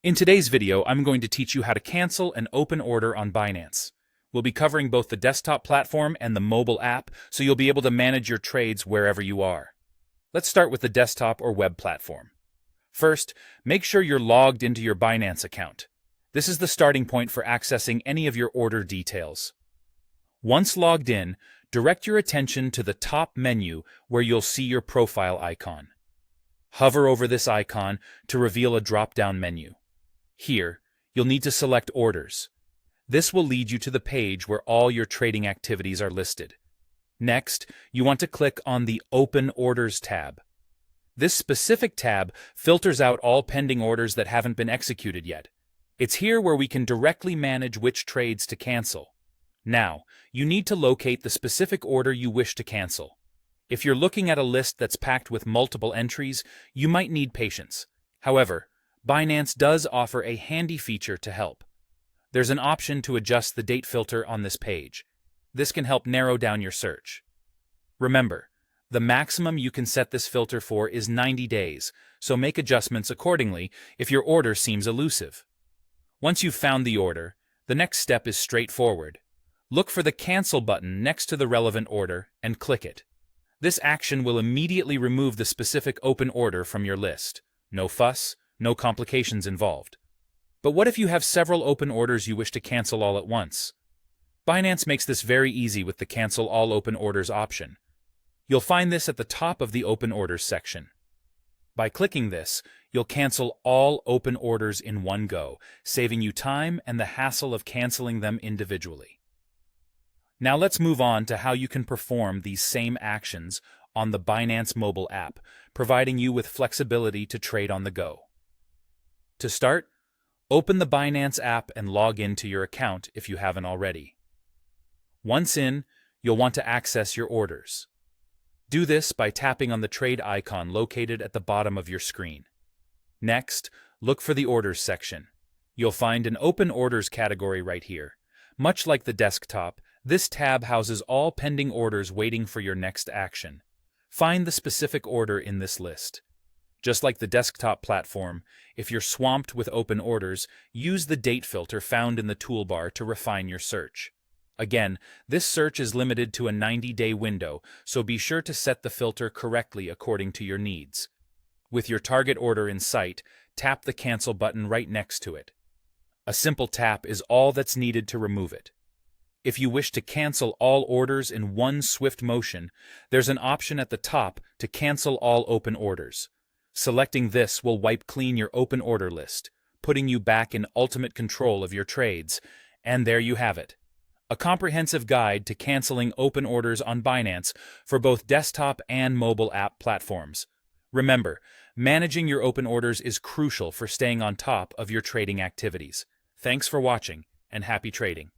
In today's video, I'm going to teach you how to cancel an open order on Binance. We'll be covering both the desktop platform and the mobile app, so you'll be able to manage your trades wherever you are. Let's start with the desktop or web platform. First, make sure you're logged into your Binance account. This is the starting point for accessing any of your order details. Once logged in, direct your attention to the top menu where you'll see your profile icon. Hover over this icon to reveal a drop-down menu. Here, you'll need to select Orders. This will lead you to the page where all your trading activities are listed. Next, you want to click on the Open Orders tab. This specific tab filters out all pending orders that haven't been executed yet. It's here where we can directly manage which trades to cancel. Now, you need to locate the specific order you wish to cancel. If you're looking at a list that's packed with multiple entries, you might need patience. However, Binance does offer a handy feature to help. There's an option to adjust the date filter on this page. This can help narrow down your search. Remember, the maximum you can set this filter for is 90 days, so make adjustments accordingly if your order seems elusive. Once you've found the order, the next step is straightforward. Look for the Cancel button next to the relevant order and click it. This action will immediately remove the specific open order from your list. No fuss, no complications involved. But what if you have several open orders you wish to cancel all at once? Binance makes this very easy with the Cancel All Open Orders option. You'll find this at the top of the Open Orders section. By clicking this, you'll cancel all open orders in one go, saving you time and the hassle of canceling them individually. Now let's move on to how you can perform these same actions on the Binance mobile app, providing you with flexibility to trade on the go. To start, open the Binance app and log into your account if you haven't already. Once in, you'll want to access your orders. Do this by tapping on the trade icon located at the bottom of your screen. Next, look for the Orders section. You'll find an Open Orders category right here. Much like the desktop, this tab houses all pending orders waiting for your next action. Find the specific order in this list. Just like the desktop platform, if you're swamped with open orders, use the date filter found in the toolbar to refine your search. Again, this search is limited to a 90-day window, so be sure to set the filter correctly according to your needs. With your target order in sight, tap the Cancel button right next to it. A simple tap is all that's needed to remove it. If you wish to cancel all orders in one swift motion, there's an option at the top to cancel all open orders. Selecting this will wipe clean your open order list, putting you back in ultimate control of your trades. And there you have it. A comprehensive guide to canceling open orders on Binance for both desktop and mobile app platforms. Remember, managing your open orders is crucial for staying on top of your trading activities. Thanks for watching, and happy trading.